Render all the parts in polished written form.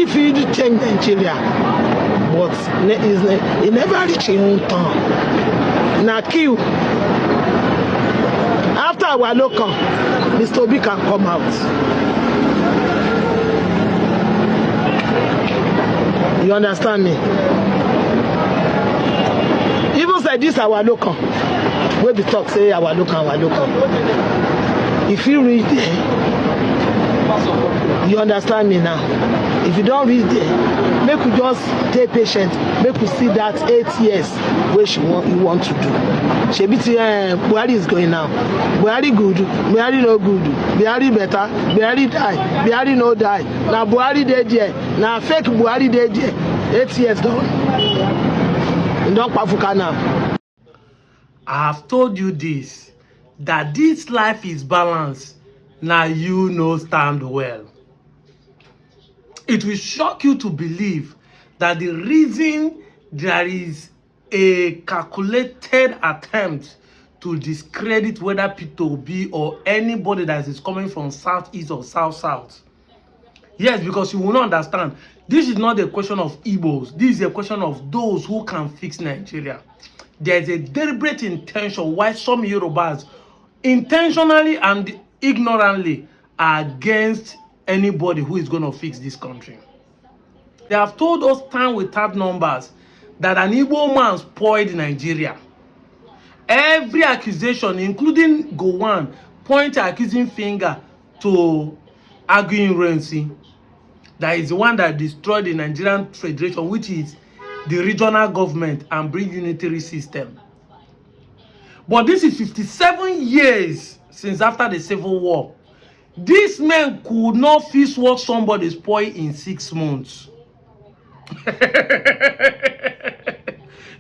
Buhari fit change Nigeria, but he never reach him own turn. Na kill. After our local, Mr. Obi can come out. You understand me? Even say this our local, wey be talk say our local. If you read there, you understand me now. If you don't read there, make we just take patient. Make we see that 8 years where you want to do. Shebi Buhari is going now. Buhari good, Buhari no good. Buhari better, Buhari die, Buhari no die. Now Buhari dead there. Now fake Buhari dead there. 8 years done. Don't pafuka now. I have told you this, that this life is balanced. Now you know stand well. It will shock you to believe that the reason there is a calculated attempt to discredit whether Peter Obi or anybody that is coming from southeast or south. Yes, because you will not understand. This is not a question of Igbos. This is a question of those who can fix Nigeria. There is a deliberate intention why some Yorubas intentionally and ignorantly are against anybody who is going to fix this country. They have told us time without numbers that an Igbo man spoiled Nigeria. Every accusation, including Gowon, point accusing finger to Arguing Renzi, that is the one that destroyed the Nigerian Federation, which is the regional government, and bring unitary system. But this is 57 years since after the Civil War. This man could not fix what somebody spoiled in 6 months.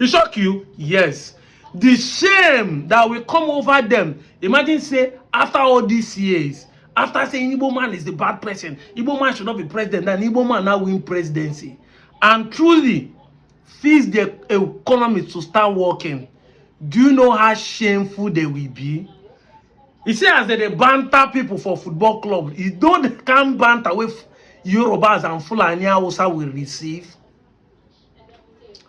It shock you? Yes. The shame that will come over them. Imagine say, after all these years, after saying Igbo man is the bad person, Igbo man should not be president, and Igbo man now win presidency, and truly fix the economy to start working. Do you know how shameful they will be? You see, as they banter people for football club, you don't can banter with Yorubas and Fulani Hausa will receive.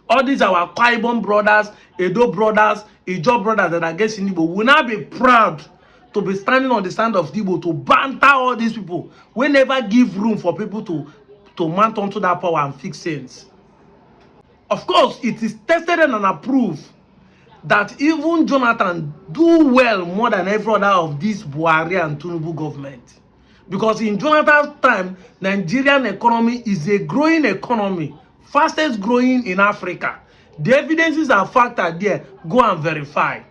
All these our Kwaibon brothers, Edo brothers, Ijo brothers that are against Igbo will not be proud to be standing on the stand of Igbo to banter all these people. We never give room for people to mount onto that power and fix things. Of course, it is tested and approved that even Jonathan do well more than every other of this Buhari and Tinubu government. Because in Jonathan's time, Nigerian economy is a growing economy, fastest growing in Africa. The evidences are factored there. Go and verify.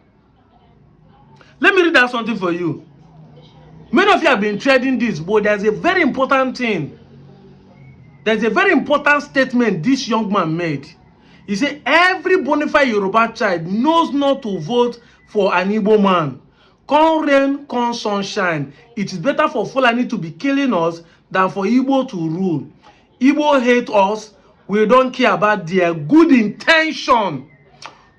Let me read out something for you. Many of you have been trading this, but there's a very important thing. There's a very important statement this young man made. He said, every bona fide Yoruba child knows not to vote for an Igbo man. Come rain, come sunshine. It is better for Fulani to be killing us than for Igbo to rule. Igbo hate us. We don't care about their good intention.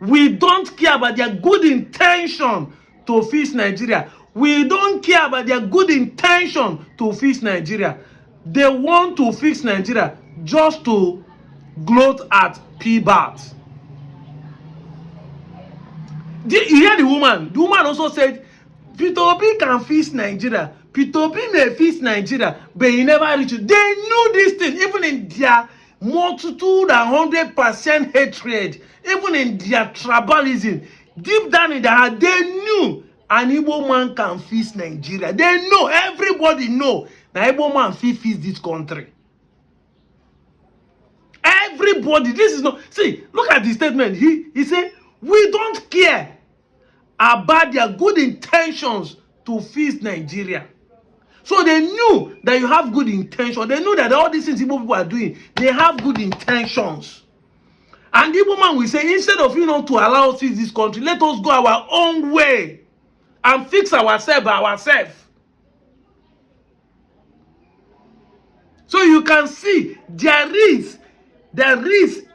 We don't care about their good intention to fix Nigeria. We don't care about their good intention to fix Nigeria. They want to fix Nigeria just to gloat at PBAT. You hear the woman? The woman also said, Peter Obi can fix Nigeria. Peter Obi may fix Nigeria, but he never reached it. They knew this thing, even in their multitude and 100% hatred, even in their tribalism, deep down in their heart, they knew an Igbo man can fix Nigeria. They know, everybody know, that Igbo man fix this country. Everybody, this is not, see, look at the statement. He said, we don't care about their good intentions to fix Nigeria. So they knew that you have good intentions. They knew that all these things Igbo people are doing, they have good intentions. And the Igbo man will say, instead of to allow us to fix this country, let us go our own way and fix ourselves by ourselves. So you can see there is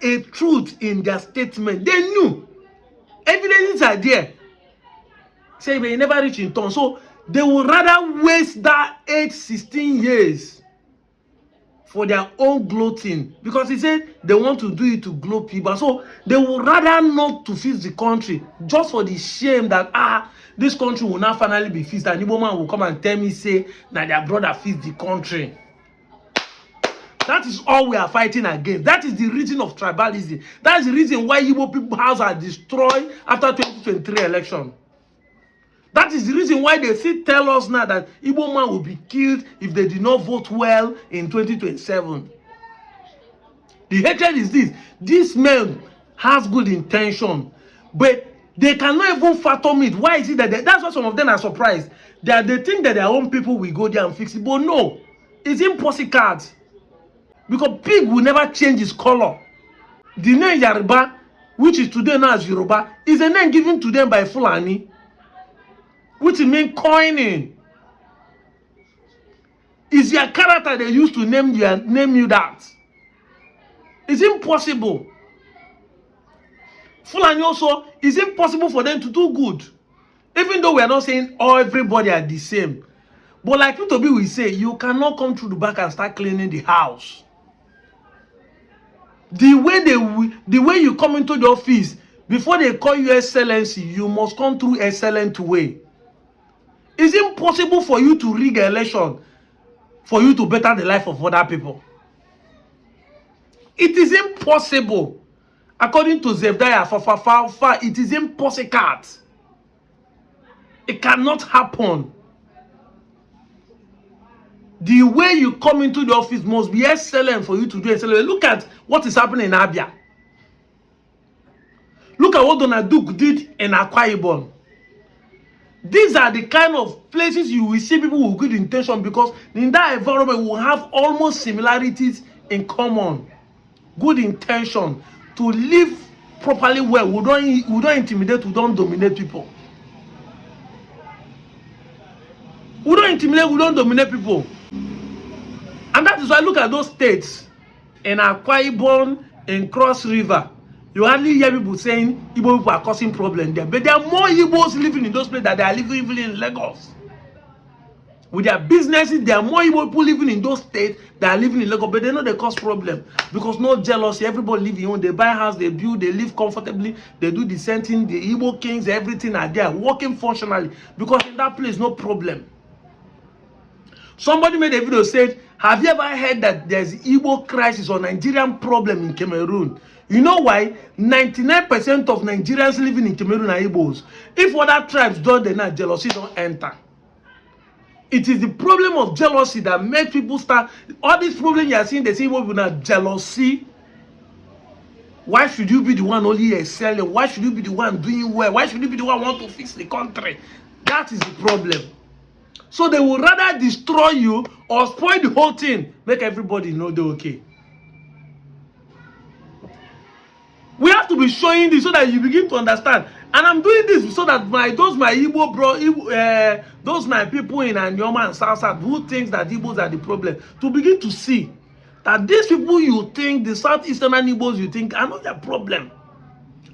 a truth in their statement. They knew. Evidences are there. Say they never reach in turn. So they would rather waste that 16 years for their own gloating, because he said they want to do it to gloat people. So they would rather not to fix the country just for the shame that this country will now finally be fixed, and Igbo man will come and tell me say that their brother fixed the country. That is all we are fighting against. That is the reason of tribalism. That is the reason why Igbo people's house are destroyed after 2023 election. That is the reason why they still tell us now that Igbo man will be killed if they did not vote well in 2027. The hatred is this. This man has good intention, but they cannot even fathom it. Why is it that that's why some of them are surprised? That they think that their own people will go there and fix it. But no, it's impossible. Because pig will never change its color. The name Yoruba, which is today known as Yoruba, is a name given to them by Fulani, which means coining. It's your character they used to name you that. It's impossible. Fulani also, it's impossible for them to do good. Even though we are not saying everybody are the same. But like P2B will say, you cannot come through the back and start cleaning the house. The way you come into the office, before they call you excellency, you must come through excellent way. It's impossible for you to rig an election for you to better the life of other people. It is impossible. According to Zebdiah, it is impossible. It cannot happen. The way you come into the office must be excellent for you to do excellent. Look at what is happening in Abia. Look at what Donald Duke did in Akwa Ibom. These are the kind of places you will see people with good intention, because in that environment we will have almost similarities in common. Good intention to live properly well. We don't intimidate, we don't dominate people. We don't intimidate, we don't dominate people. And that is why look at those states in Akwa Ibom, in Cross River. You hardly hear people saying Igbo people are causing problems there. But there are more Igbos living in those places than they are living even in Lagos. With their businesses, there are more Igbo people living in those states that are living in Lagos. But they know they cause problem. Because no jealousy. Everybody live in own. They buy house, they build, they live comfortably. They do the same thing. The Igbo kings, everything are there, working functionally. Because in that place, no problem. Somebody made a video said, have you ever heard that there's Igbo crisis or Nigerian problem in Cameroon? You know why? 99% of Nigerians living in Cameroon are Igbos. If other tribes don't, then not jealousy don't enter. It is the problem of jealousy that makes people start. All these problems you are seeing, they say Igbo people not jealousy. Why should you be the one only excelling? Why should you be the one doing well? Why should you be the one want to fix the country? That is the problem. So they will rather destroy you or spoil the whole thing, make everybody know they're okay. We have to be showing this so that you begin to understand. And I'm doing this so that those my people in Anyoma and South who thinks that Igbos are the problem, to begin to see that these people you think, the Southeastern Igbos you think, are not the problem.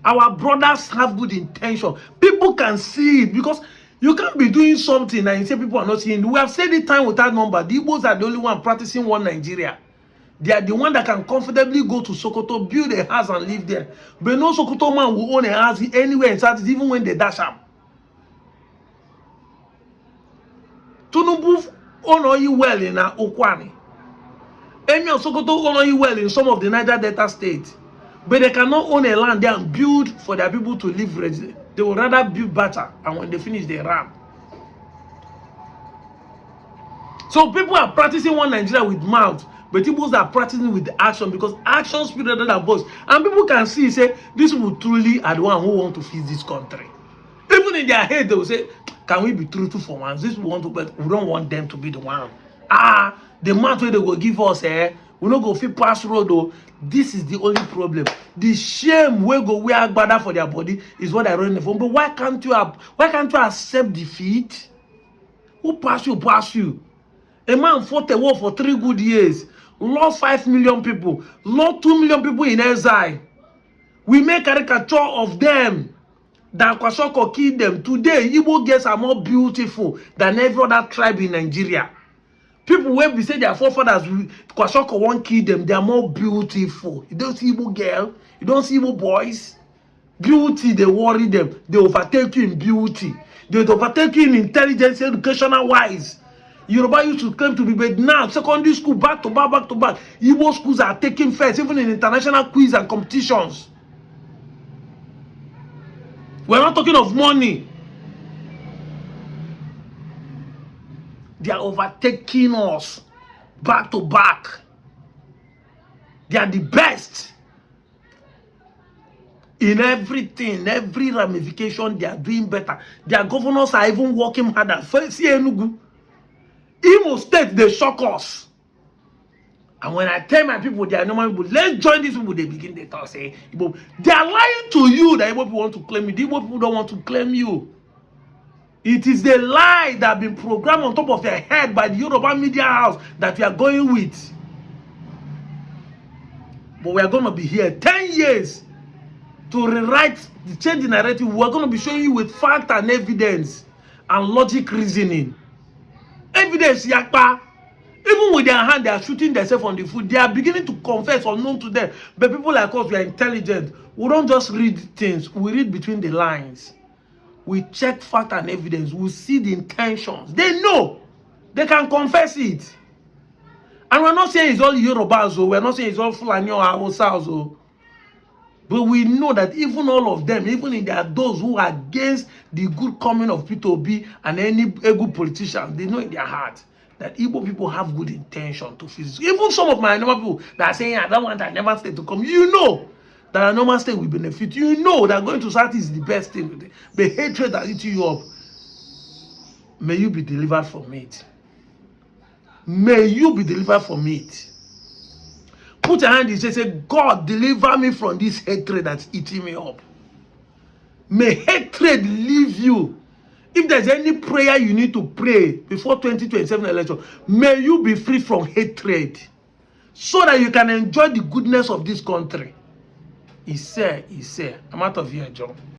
Our brothers have good intention. People can see it, because you can't be doing something and you say people are not seeing it. We have said it time without number. The Igbos are the only one practicing one Nigeria. They are the one that can comfortably go to Sokoto, build a house and live there. But no Sokoto man will own a house anywhere in South, even when they dash up. Tunubu own oil well in Okwani. Any of Sokoto own oil well in some of the Niger Delta states. But they cannot own a land there and build for their people to live. They would rather build better, and when they finish, they run. So people are practicing one Nigeria with mouth, but people are practicing with action, because action speaks rather than voice. And people can see, say, these people truly are the one who want to fix this country. Even in their head, they will say, can we be truthful for once? This we want to, but we don't want them to be the one. The month where they will give us, we don't go fit pass road though. This is the only problem. The shame we go wear agbada for their body is what I run the phone. But why can't you accept defeat? Who pass you, pass you? A man fought a war for 3 good years, lost 5 million people, lost 2 million people in exile. We make caricature of them. That Kwashiorkor killed them. Today, Igbo girls are more beautiful than every other tribe in Nigeria. People wey be say their forefathers Kwashiorkor wan kill them, they are more beautiful. You don't see Igbo girl, you don't see Igbo boys. Beauty, they worry them. They overtake you in beauty. They overtake you in intelligence, educational wise. Yoruba used to claim to be, but now secondary school back to back, back to back. Igbo schools are taking first, even in international quiz and competitions. We're not talking of money. They are overtaking us back to back. They are the best in everything, every ramification. They are doing better. Their governors are even working harder. See Enugu, Imo State, they shock us. And when I tell my people they are normal people, let's join these people, they begin to talk, say, Igbo. They are lying to you that Igbo people want to claim you. The Igbo people don't want to claim you. It is the lie that has been programmed on top of your head by the Yoruba media house that we are going with. But we are going to be here 10 years to rewrite, to change the narrative. We are going to be showing you with fact and evidence and logic reasoning. Evidence, yakpa. Even with their hand, they are shooting themselves on the foot. They are beginning to confess unknown to them. But people like us, we are intelligent. We don't just read things. We read between the lines. We check fact and evidence. We see the intentions. They know. They can confess it. And we're not saying it's all Yorubas, or we're not saying it's all Fulani or Hausas, but we know that even all of them, even if there are those who are against the good coming of P2B and any good politician, they know in their heart that Igbo people have good intention to fix it. Even some of my normal people that are saying, I don't want a normal state to come, you know that a normal state will benefit. You know that going to South is the best thing. The hatred that eats you up, may you be delivered from it. May you be delivered from it. Put your hand in and say, God, deliver me from this hatred that's eating me up. May hatred leave you. If there's any prayer you need to pray before 2027 election, may you be free from hatred so that you can enjoy the goodness of this country. He said, I'm out of here, John.